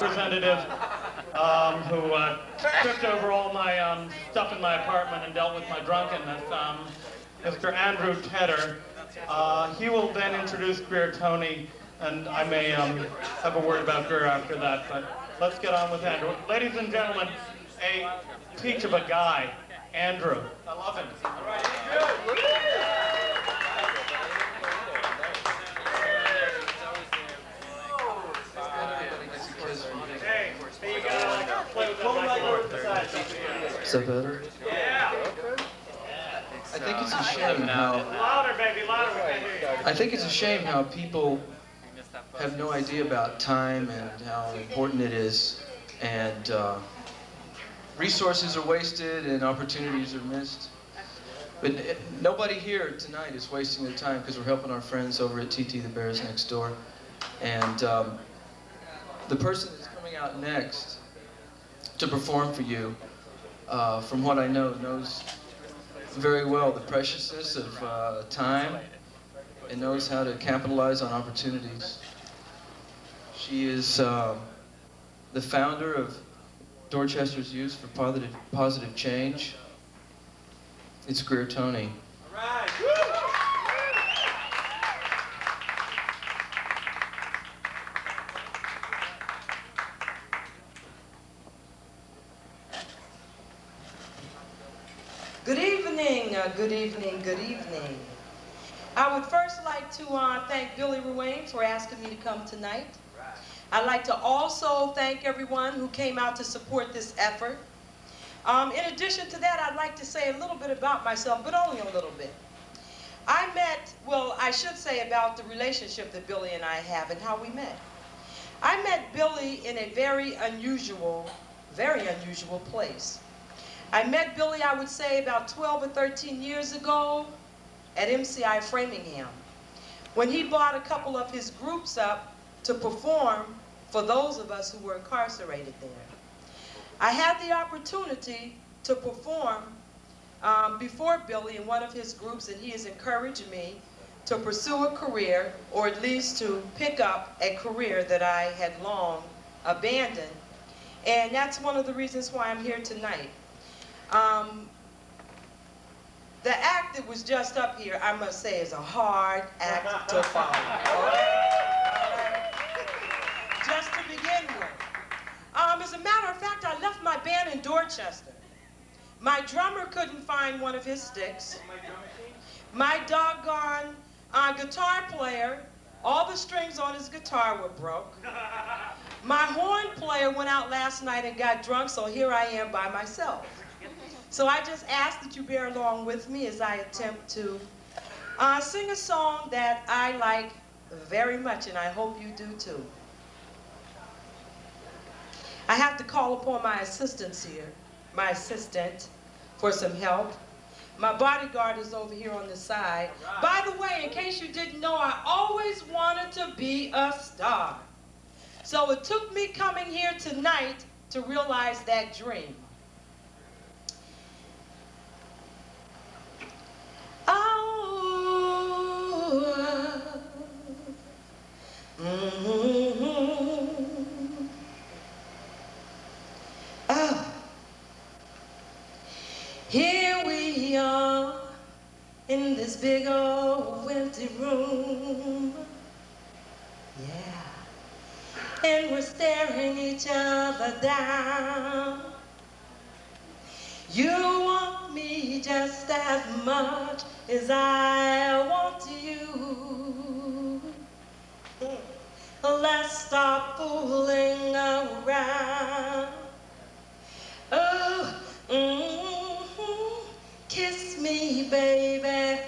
representative who tripped over all my stuff in my apartment and dealt with my drunkenness, Mr. Andrew Tedder. He will then introduce Greer Toney, and I may have a word about Greer after that, but let's get on with Andrew. Ladies and gentlemen, a peach of a guy, Andrew. I love him. All right, Is that better? Yeah. I think it's a shame how... Louder, baby, louder. We can't hear you. I think it's a shame how people have no idea about time and how important it is, and resources are wasted and opportunities are missed. But nobody here tonight is wasting their time because we're helping our friends over at TT the Bears next door. And the person that's coming out next to perform for you, from what I know, knows very well the preciousness of time and knows how to capitalize on opportunities. She is the founder of Dorchester's Youth for Positive Change. It's Greer Toney. All right. Good evening, good evening, good evening. I would first like to thank Billy Ruane for asking me to come tonight. I'd like to also thank everyone who came out to support this effort. In addition to that, I'd like to say a little bit about myself, but only a little bit. I should say about the relationship that Billy and I have and how we met. I met Billy in a very unusual place. I met Billy, I would say, about 12 or 13 years ago at MCI Framingham, when he brought a couple of his groups up to perform for those of us who were incarcerated there. I had the opportunity to perform before Billy in one of his groups, and he has encouraged me to pursue a career, or at least to pick up a career that I had long abandoned. And that's one of the reasons why I'm here tonight. The act that was just up here, I must say, is a hard act to follow. Just to begin with. As a matter of fact, I left my band in Dorchester. My drummer couldn't find one of his sticks. My doggone guitar player, all the strings on his guitar were broke. My horn player went out last night and got drunk, so here I am by myself. So I just ask that you bear along with me as I attempt to sing a song that I like very much, and I hope you do too. I have to call upon my assistant for some help. My bodyguard is over here on the side. By the way, in case you didn't know, I always wanted to be a star. So it took me coming here tonight to realize that dream. Here we are in this big old empty room, yeah, and we're staring each other down. You want me just as much as I want you. Let's stop fooling around. Oh, kiss me, baby.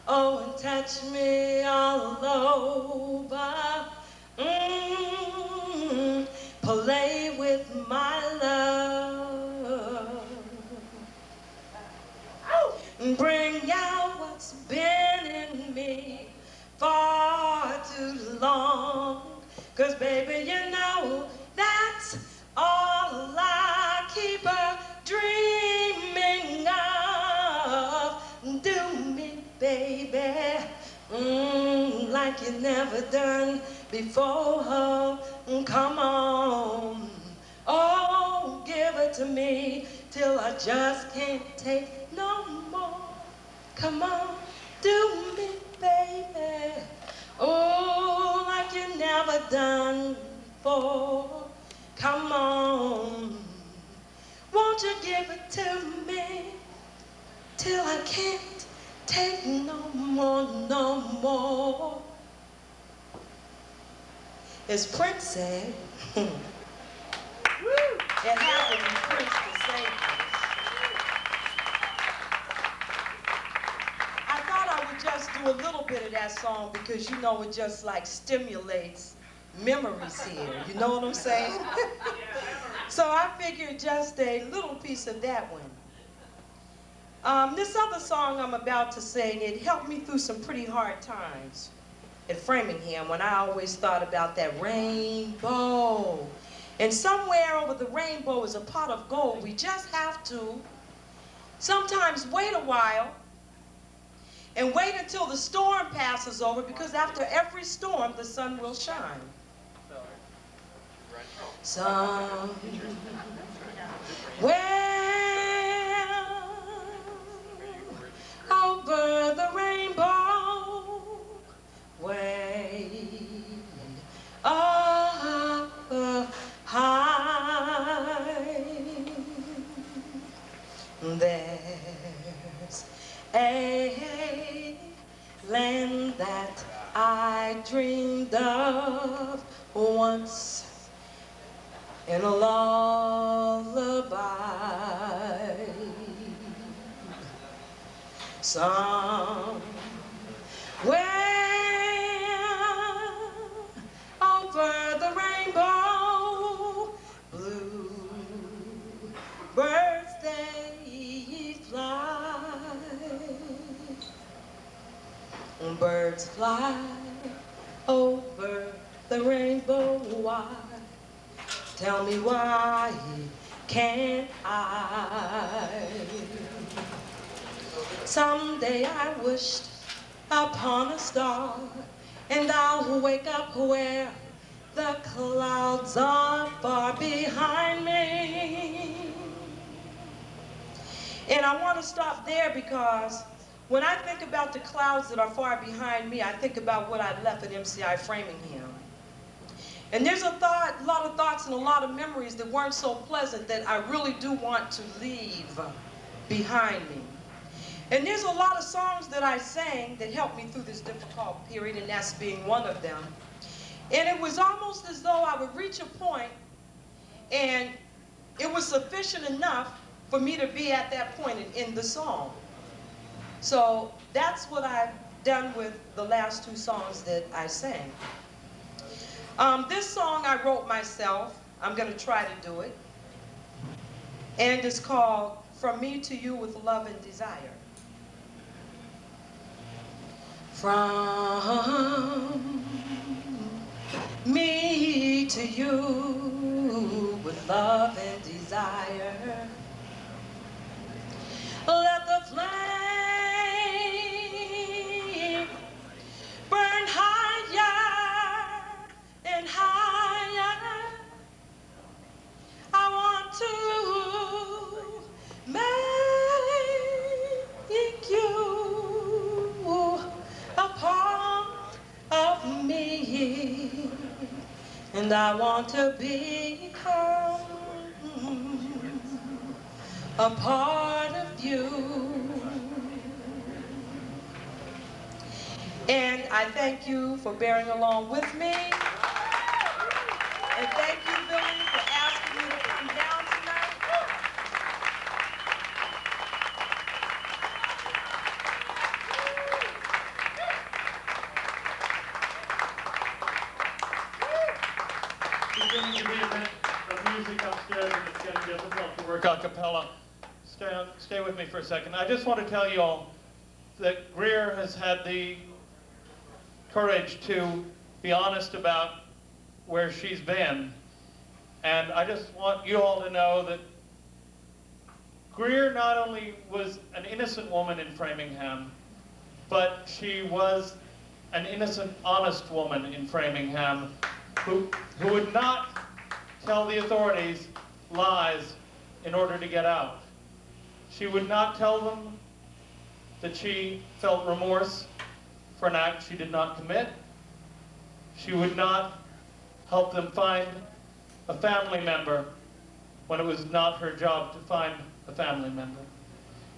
Oh, and touch me all over. Play with my love. Bring out what's been in me far too long. 'Cause baby, you know that's all I keep dreaming of. Do me, baby, like you never done before. Come on. to me till I just can't take no more. Come on, do me, baby. Oh, like you never done before. Come on, won't you give it to me till I can't take no more, no more. As Prince said, it had to be Prince to say this. I thought I would just do a little bit of that song because, you know, it just like stimulates memories here. You know what I'm saying? So I figured just a little piece of that one. This other song I'm about to sing, it helped me through some pretty hard times at Framingham when I always thought about that rainbow. And somewhere over the rainbow is a pot of gold. We just have to sometimes wait a while and wait until the storm passes over, because after every storm the sun will shine. Over the rainbow, way up high, there's a land that I dreamed of once in a lullaby. Somewhere over the rainbow, blue birds they fly. Birds fly over the rainbow. Why? Tell me why can't I? Someday I wished upon a star, and I'll wake up where the clouds are far behind me. And I want to stop there because when I think about the clouds that are far behind me, I think about what I left at MCI Framingham. And there's a lot of thoughts and a lot of memories that weren't so pleasant that I really do want to leave behind me. And there's a lot of songs that I sang that helped me through this difficult period, and that's being one of them. And it was almost as though I would reach a point and it was sufficient enough for me to be at that point and end the song. So that's what I've done with the last two songs that I sang. This song I wrote myself. I'm going to try to do it. And it's called From Me to You with Love and Desire. From me to you with love and desire, let the flame burn higher and higher. I want to make you a part of me, and I want to become a part of you. And I thank you for bearing along with me. And thank you, Billy, for asking me to come down tonight. Beginning to be a bit of music upstairs, and it's getting difficult to work a cappella. Stay with me for a second. I just want to tell you all that Greer has had the courage to be honest about where she's been. And I just want you all to know that Greer not only was an innocent woman in Framingham, but she was an innocent, honest woman in Framingham who would not tell the authorities lies in order to get out. She would not tell them that she felt remorse for an act she did not commit. She would not help them find a family member when it was not her job to find a family member.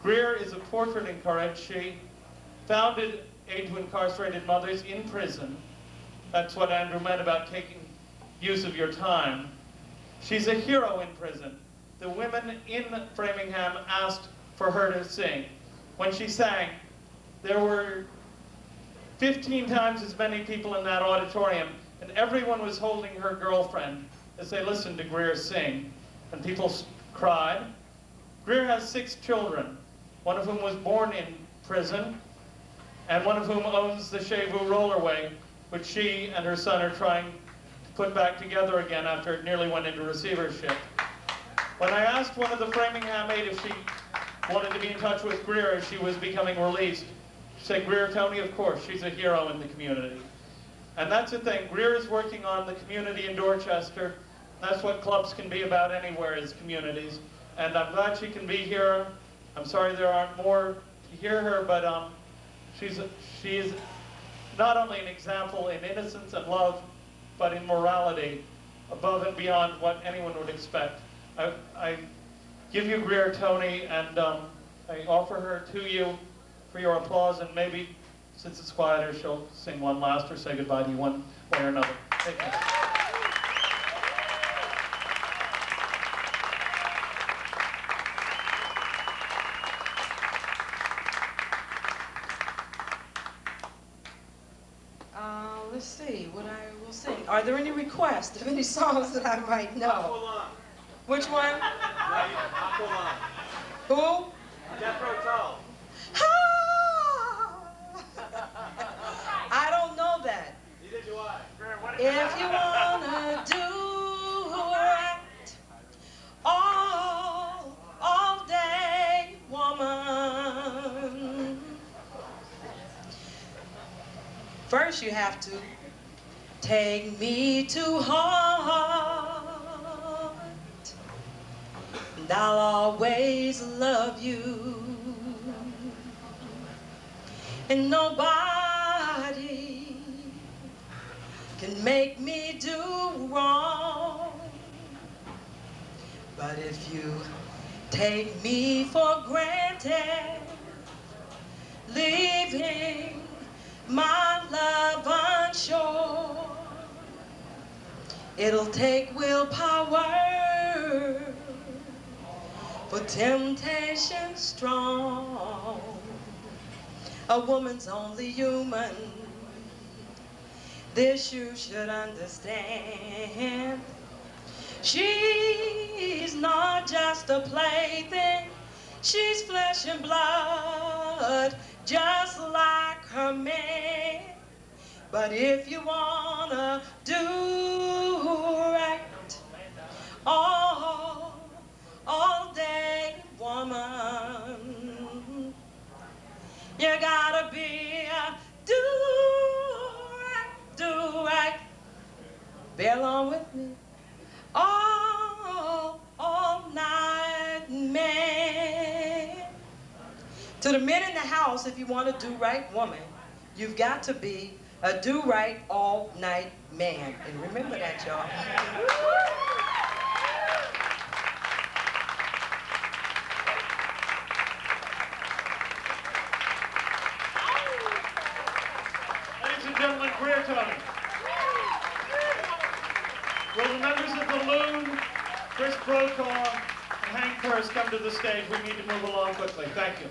Greer is a portrait in courage. She founded Aid to Incarcerated Mothers in prison. That's what Andrew meant about taking use of your time. She's a hero in prison. The women in Framingham asked for her to sing. When she sang, there were 15 times as many people in that auditorium, and everyone was holding her girlfriend as they listened to Greer sing, and people cried. Greer has 6 children, one of whom was born in prison, and one of whom owns the Chevu Rollerway, which she and her son are trying to put back together again after it nearly went into receivership. When I asked one of the Framingham Aid if she wanted to be in touch with Greer as she was becoming released, she said, Greer Toney, of course, she's a hero in the community. And that's the thing, Greer is working on the community in Dorchester. That's what clubs can be about anywhere, is communities. And I'm glad she can be here. I'm sorry there aren't more to hear her, but she's not only an example in innocence and love, but in morality, above and beyond what anyone would expect. I give you Greer Toney, and I offer her to you for your applause, and maybe, since it's quieter, she'll sing one last or say goodbye to you one way or another. Thank you. Let's see what I will sing. Are there any requests of any songs that I might know? Which one? Who? Death Row Tall. I don't know that. Neither do I. If you wanna do right all day, woman, first you have to take me to heart, and I'll always love you, and nobody can make me do wrong. But if you take me for granted, leaving my love unsure, it'll take willpower for temptation strong. A woman's only human, this you should understand. She's not just a plaything, she's flesh and blood, just like her man. But if you wanna do right all day, woman, you gotta be a do right, be along with me, all night, man. To the men in the house, if you want a do-right woman, you've got to be a do-right all-night man. And remember that, y'all. Ladies and gentlemen, Greer Toney. Will the members of the Loon, Chris Brokaw, and Hank Purse come to the stage? We need to move along quickly. Thank you.